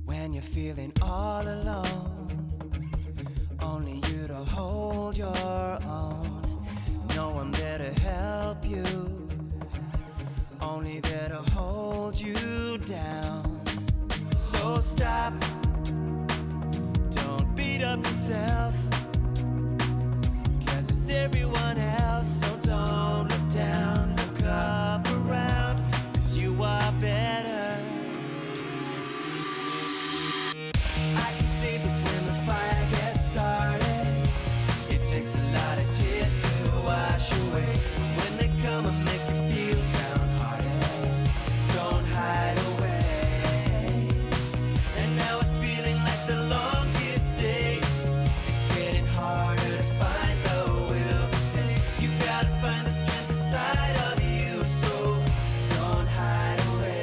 When you're feeling all alone, only you to hold your own. No one there to help you, only there to hold you down. So stop, don't beat up yourself, 'cause it's everyone else. So don't look down, look up around, 'cause you are better. I can see that when the fire gets started, it takes a lot of tears to wash away. When they come and make you feel downhearted, don't hide away. And now it's feeling like the longest day. It's getting harder to find the will to stay. You gotta find the strength inside of you, so don't hide away.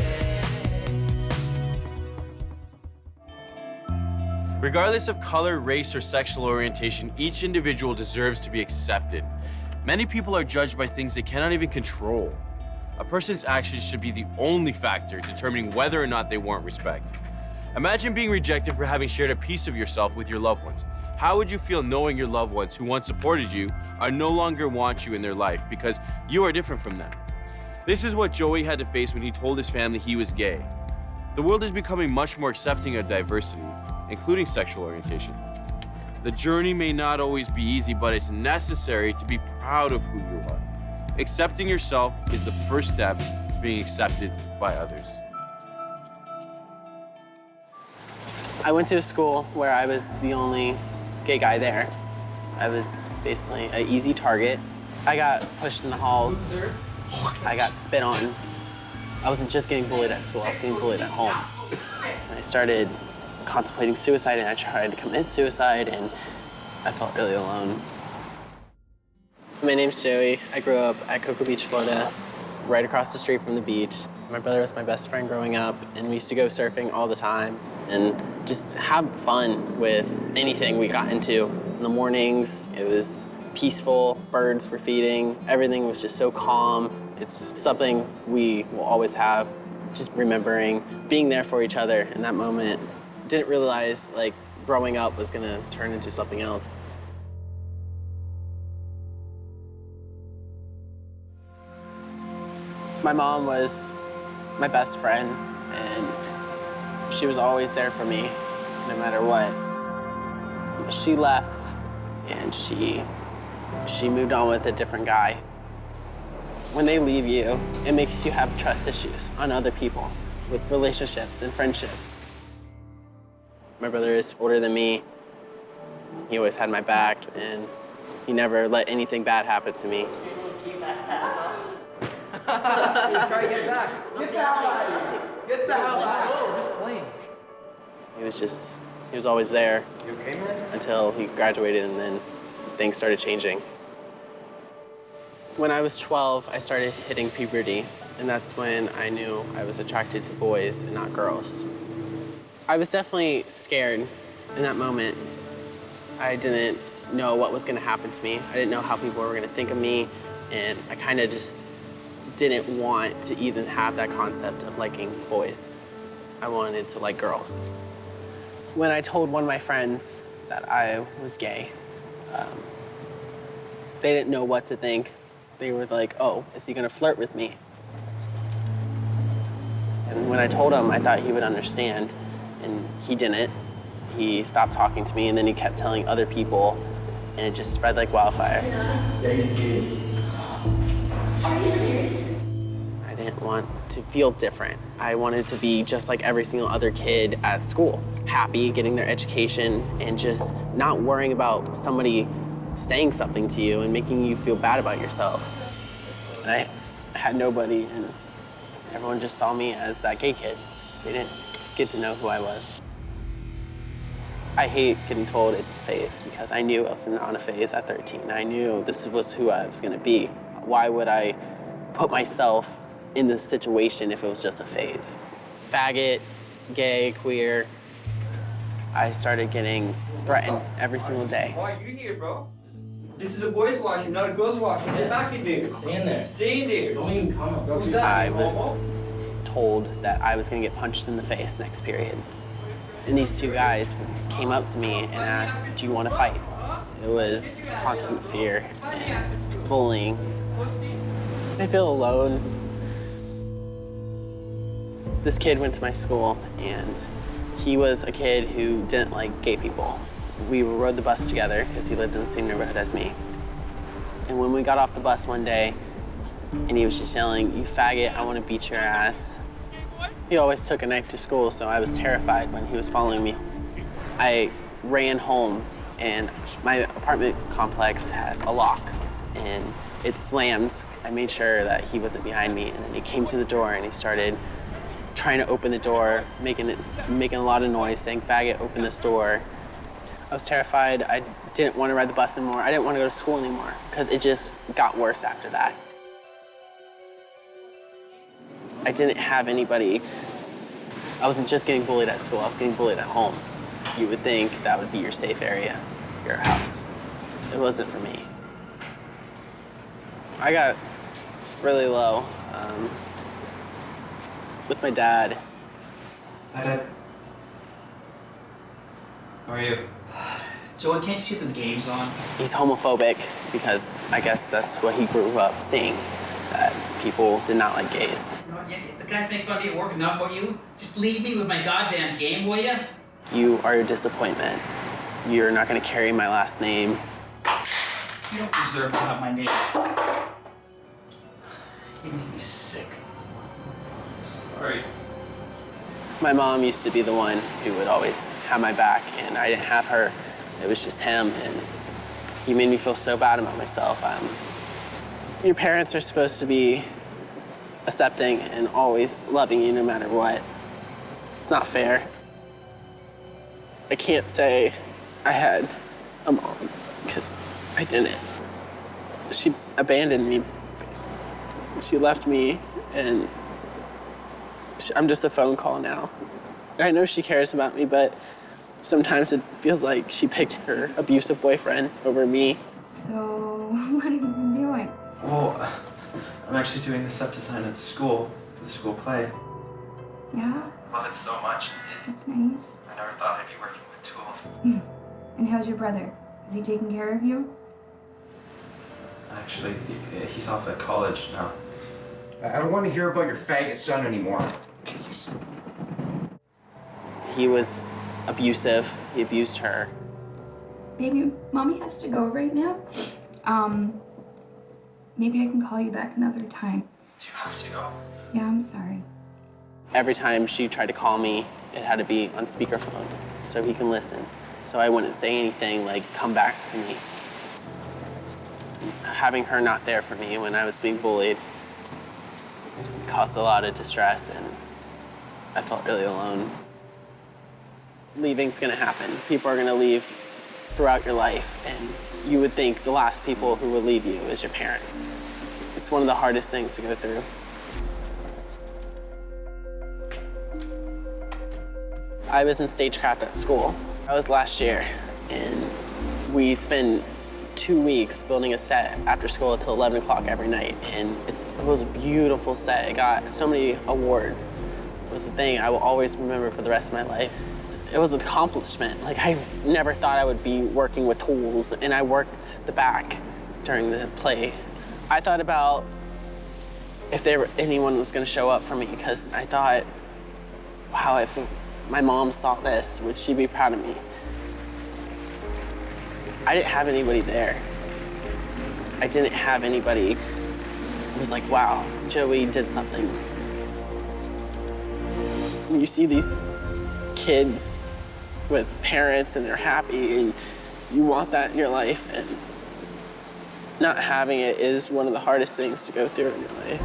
Regardless of color, race, or sexual orientation, each individual deserves to be accepted. Many people are judged by things they cannot even control. A person's actions should be the only factor determining whether or not they warrant respect. Imagine being rejected for having shared a piece of yourself with your loved ones. How would you feel knowing your loved ones who once supported you are no longer want you in their life because you are different from them? This is what Joey had to face when he told his family he was gay. The world is becoming much more accepting of diversity, including sexual orientation. The journey may not always be easy, but it's necessary to be proud of who you are. Accepting yourself is the first step to being accepted by others. I went to a school where I was the only gay guy there. I was basically an easy target. I got pushed in the halls. I got spit on. I wasn't just getting bullied at school, I was getting bullied at home. And I started contemplating suicide, and I tried to commit suicide, and I felt really alone. My name's Joey. I grew up at Cocoa Beach, Florida, right across the street from the beach. My brother was my best friend growing up, and we used to go surfing all the time and just have fun with anything we got into. In the mornings, it was peaceful, birds were feeding, everything was just so calm. It's something we will always have, just remembering being there for each other in that moment. Didn't realize like growing up was gonna turn into something else. My mom was my best friend, and she was always there for me, no matter what. She left, and she moved on with a different guy. When they leave you, it makes you have trust issues on other people with relationships and friendships. My brother is older than me. He always had my back, and he never let anything bad happen to me. Try to get back. Get the hell out of here. Get the hell out of here. We're just playing. He was always there. You okay, man? Until he graduated, and then things started changing. When I was 12, I started hitting puberty, and that's when I knew I was attracted to boys and not girls. I was definitely scared in that moment. I didn't know what was gonna happen to me. I didn't know how people were gonna think of me, and I kind of just didn't want to even have that concept of liking boys. I wanted to like girls. When I told one of my friends that I was gay, they didn't know what to think. They were like, oh, is he gonna flirt with me? And when I told him, I thought he would understand, and he didn't. He stopped talking to me, and then he kept telling other people, and it just spread like wildfire. Yeah, he's gay. Are you serious? I didn't want to feel different. I wanted to be just like every single other kid at school, happy, getting their education, and just not worrying about somebody saying something to you and making you feel bad about yourself. And I had nobody, and everyone just saw me as that gay kid. They didn't get to know who I was. I hate getting told it's a phase, because I knew I was on a phase at 13. I knew this was who I was gonna be. Why would I put myself in this situation if it was just a phase? Faggot, gay, queer. I started getting threatened every single day. Why are you here, bro? This is a boys' washroom, not a girls' washroom. Get back in there. Stay in there. Stay in there. Don't even come up. Who's that? I was told that I was gonna get punched in the face next period. And these two guys came up to me and asked, do you want to fight? It was constant fear and bullying. I feel alone. This kid went to my school, and he was a kid who didn't like gay people. We rode the bus together because he lived in the same neighborhood as me. And when we got off the bus one day, and he was just yelling, "You faggot, I want to beat your ass." He always took a knife to school, so I was terrified when he was following me. I ran home, and my apartment complex has a lock, and it slammed. I made sure that he wasn't behind me, and then he came to the door and he started trying to open the door, making a lot of noise, saying, "Faggot, open this door." I was terrified. I didn't want to ride the bus anymore. I didn't want to go to school anymore because it just got worse after that. I didn't have anybody. I wasn't just getting bullied at school, I was getting bullied at home. You would think that would be your safe area, your house. It wasn't for me. I got really low with my dad. Hi, Dad. How are you? Joey, can't you see the game's on? He's homophobic because I guess that's what he grew up seeing, that people did not like gays. You know, the guys make fun of me at work enough, will you? Just leave me with my goddamn game, will you? You are a disappointment. You're not gonna carry my last name. You don't deserve to have my name. You make me sick. Sorry. My mom used to be the one who would always have my back, and I didn't have her. It was just him, and he made me feel so bad about myself. Your parents are supposed to be accepting and always loving you no matter what. It's not fair. I can't say I had a mom, because I didn't. She abandoned me. She left me, and I'm just a phone call now. I know she cares about me, but sometimes it feels like she picked her abusive boyfriend over me. So, what have you been doing? Well, I'm actually doing the set design at school for the school play. Yeah? I love it so much. That's nice. I never thought I'd be working with tools. And how's your brother? Is he taking care of you? Actually, he's off at college now. I don't want to hear about your faggot son anymore. He was abusive. He abused her. Baby, Mommy has to go right now. Maybe I can call you back another time. Do you have to go? Yeah, I'm sorry. Every time she tried to call me, it had to be on speakerphone so he can listen. So I wouldn't say anything like, "Come back to me." Having her not there for me when I was being bullied caused a lot of distress, and I felt really alone. Leaving's gonna happen. People are gonna leave throughout your life, and you would think the last people who will leave you is your parents. It's one of the hardest things to go through. I was in stagecraft at school. That was last year, and we spent 2 weeks building a set after school until 11 o'clock every night, and it was a beautiful set. It got so many awards. It was a thing I will always remember for the rest of my life. It was an accomplishment. Like, I never thought I would be working with tools, and I worked the back during the play. I thought about if anyone was gonna show up for me, because I thought, wow, if my mom saw this, would she be proud of me? I didn't have anybody there. I didn't have anybody who was like, wow, Joey did something. You see these kids with parents and they're happy, and you want that in your life, and not having it is one of the hardest things to go through in your life.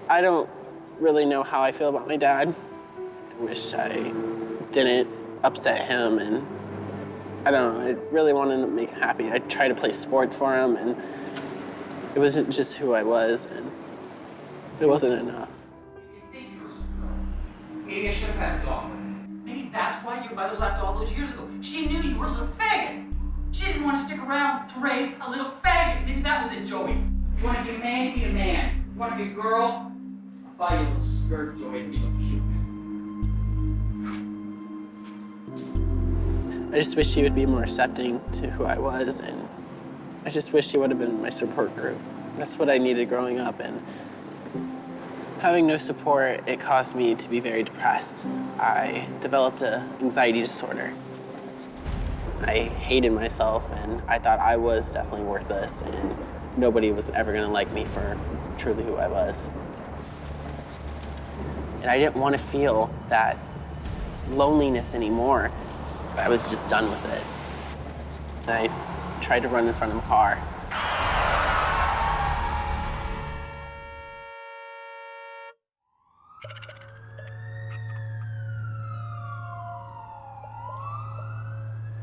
I don't really know how I feel about my dad. I wish I didn't upset him, and I don't know, I really wanted to make him happy. I tried to play sports for him, and it wasn't just who I was, and it wasn't enough. Maybe I should have had a dog. Maybe that's why your mother left all those years ago. She knew you were a little faggot. She didn't want to stick around to raise a little faggot. Maybe that was it, Joey. You want to be a man, be a man. You want to be a girl, Buy you a little skirt, Joey, and be a cute. I just wish he would be more accepting to who I was, and I just wish he would have been my support group. That's what I needed growing up, and having no support, it caused me to be very depressed. I developed an anxiety disorder. I hated myself, and I thought I was definitely worthless, and nobody was ever gonna like me for truly who I was. And I didn't want to feel that loneliness anymore. I was just done with it. And I tried to run in front of a car.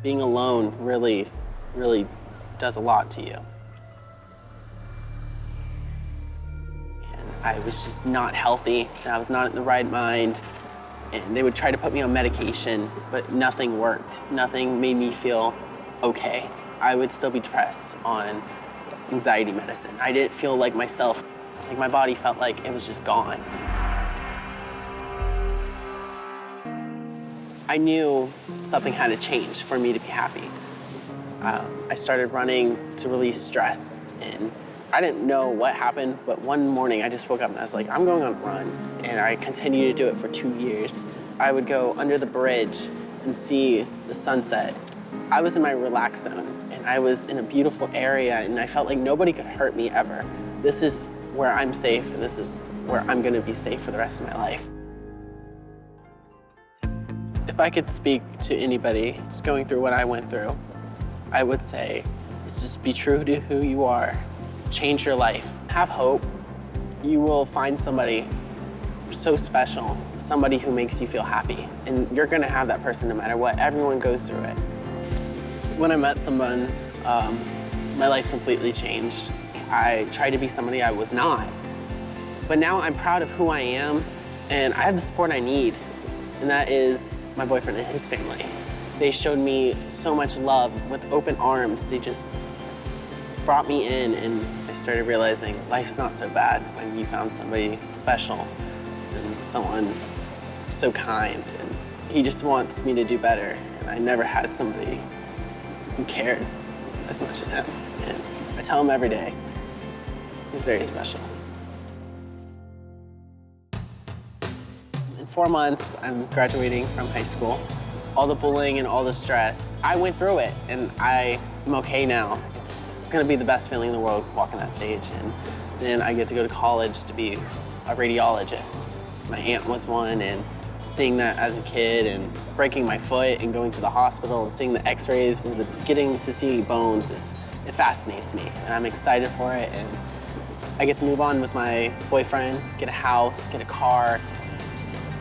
Being alone really does a lot to you. And I was just not healthy, and I was not in the right mind. And they would try to put me on medication, but nothing worked. Nothing made me feel okay. I would still be depressed on anxiety medicine. I didn't feel like myself. Like my body felt like it was just gone. I knew something had to change for me to be happy. I started running to release stress, and I didn't know what happened, but one morning I just woke up and I was like, I'm going on a run. And I continued to do it for 2 years. I would go under the bridge and see the sunset. I was in my relax zone, and I was in a beautiful area, and I felt like nobody could hurt me ever. This is where I'm safe, and this is where I'm gonna be safe for the rest of my life. If I could speak to anybody just going through what I went through, I would say, just be true to who you are. Change your life. Have hope. You will find somebody so special, somebody who makes you feel happy. And you're gonna have that person no matter what. Everyone goes through it. When I met someone, my life completely changed. I tried to be somebody I was not. But now I'm proud of who I am, and I have the support I need, and that is my boyfriend and his family. They showed me so much love with open arms. They just brought me in, and I started realizing life's not so bad when you found somebody special and someone so kind. And he just wants me to do better. And I never had somebody who cared as much as him. And I tell him every day, he's very special. In 4 months, I'm graduating from high school. All the bullying and all the stress, I went through it, and I'm okay now. It's gonna be the best feeling in the world walking that stage, and then I get to go to college to be a radiologist. My aunt was one, and seeing that as a kid and breaking my foot and going to the hospital and seeing the x-rays, getting to see bones, it fascinates me, and I'm excited for it, and I get to move on with my boyfriend, get a house, get a car.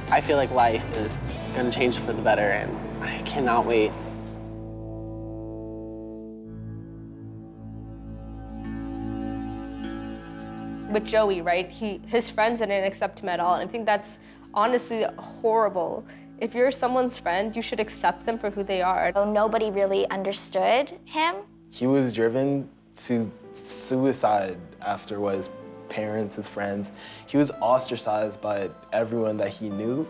I feel like life is gonna change for the better, and I cannot wait. With Joey, right, his friends didn't accept him at all, and I think that's honestly horrible. If you're someone's friend, you should accept them for who they are. So nobody really understood him. He was driven to suicide after what his parents, his friends. He was ostracized by everyone that he knew.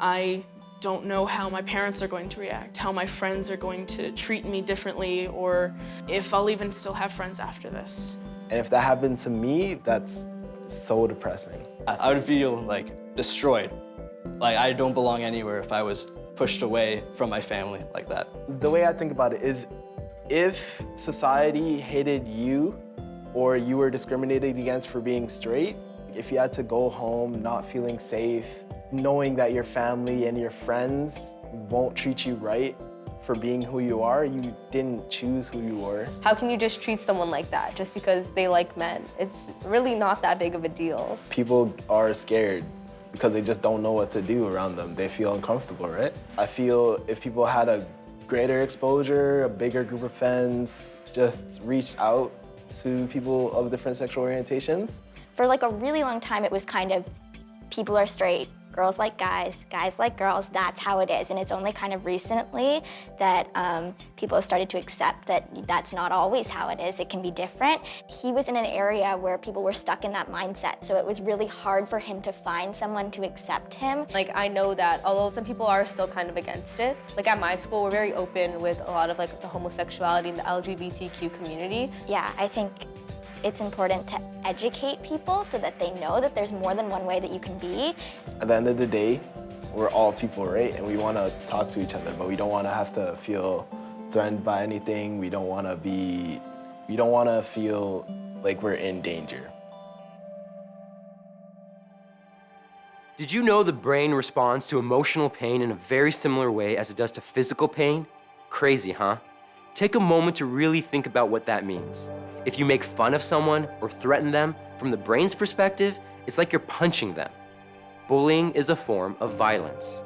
I don't know how my parents are going to react, how my friends are going to treat me differently, or if I'll even still have friends after this. And if that happened to me, that's so depressing. I would feel like destroyed. Like I don't belong anywhere if I was pushed away from my family like that. The way I think about it is, if society hated you or you were discriminated against for being straight, if you had to go home not feeling safe, knowing that your family and your friends won't treat you right for being who you are, you didn't choose who you were. How can you just treat someone like that just because they like men? It's really not that big of a deal. People are scared because they just don't know what to do around them. They feel uncomfortable, right? I feel if people had a greater exposure, a bigger group of friends, just reached out to people of different sexual orientations. For like a really long time, it was kind of, people are straight, girls like guys, guys like girls, that's how it is. And it's only kind of recently that people have started to accept that that's not always how it is. It can be different. He was in an area where people were stuck in that mindset, so it was really hard for him to find someone to accept him. Like, I know that although some people are still kind of against it, like at my school, we're very open with a lot of like the homosexuality and the LGBTQ community. Yeah, I think it's important to educate people so that they know that there's more than one way that you can be. At the end of the day, we're all people, right? And we want to talk to each other, but we don't want to have to feel threatened by anything. We don't want to feel like we're in danger. Did you know the brain responds to emotional pain in a very similar way as it does to physical pain? Crazy, huh? Take a moment to really think about what that means. If you make fun of someone or threaten them, from the brain's perspective, it's like you're punching them. Bullying is a form of violence.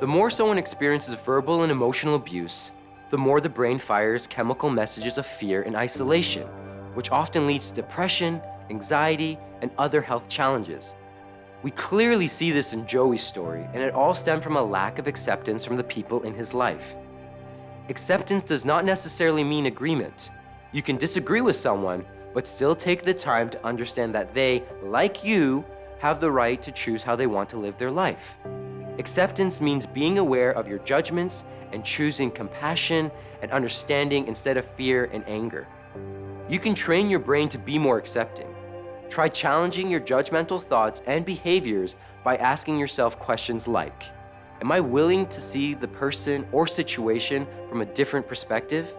The more someone experiences verbal and emotional abuse, the more the brain fires chemical messages of fear and isolation, which often leads to depression, anxiety, and other health challenges. We clearly see this in Joey's story, and it all stemmed from a lack of acceptance from the people in his life. Acceptance does not necessarily mean agreement. You can disagree with someone, but still take the time to understand that they, like you, have the right to choose how they want to live their life. Acceptance means being aware of your judgments and choosing compassion and understanding instead of fear and anger. You can train your brain to be more accepting. Try challenging your judgmental thoughts and behaviors by asking yourself questions like, am I willing to see the person or situation from a different perspective?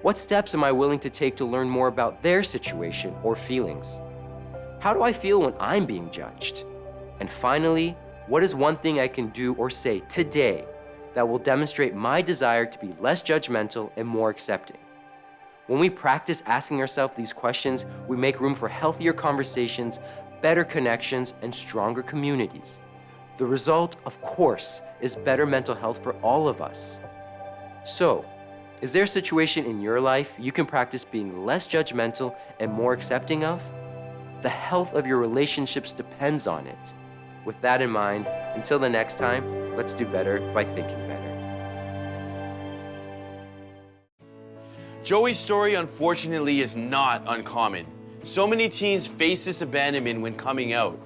What steps am I willing to take to learn more about their situation or feelings? How do I feel when I'm being judged? And finally, what is one thing I can do or say today that will demonstrate my desire to be less judgmental and more accepting? When we practice asking ourselves these questions, we make room for healthier conversations, better connections, and stronger communities. The result, of course, is better mental health for all of us. So, is there a situation in your life you can practice being less judgmental and more accepting of? The health of your relationships depends on it. With that in mind, until the next time, let's do better by thinking better. Joey's story, unfortunately, is not uncommon. So many teens face this abandonment when coming out.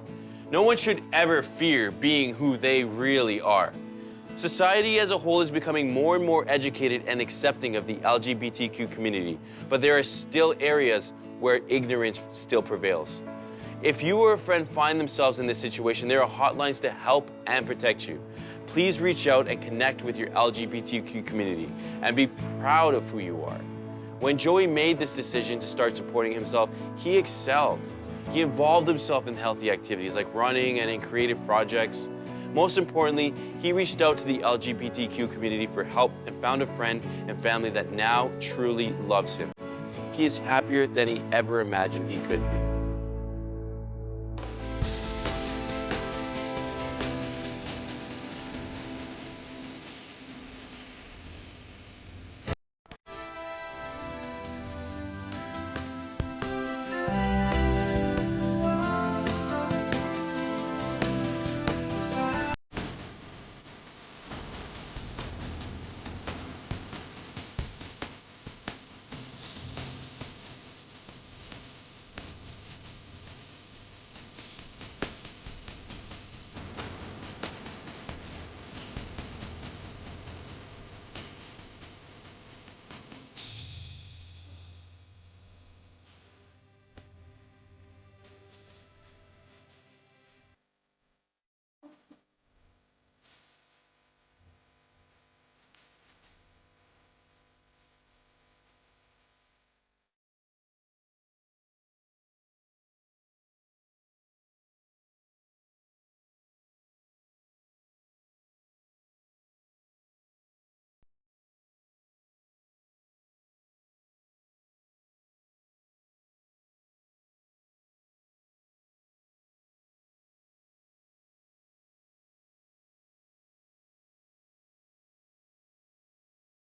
No one should ever fear being who they really are. Society as a whole is becoming more and more educated and accepting of the LGBTQ community, but there are still areas where ignorance still prevails. If you or a friend find themselves in this situation, there are hotlines to help and protect you. Please reach out and connect with your LGBTQ community and be proud of who you are. When Joey made this decision to start supporting himself, he excelled. He involved himself in healthy activities like running and in creative projects. Most importantly, he reached out to the LGBTQ community for help and found a friend and family that now truly loves him. He is happier than he ever imagined he could be.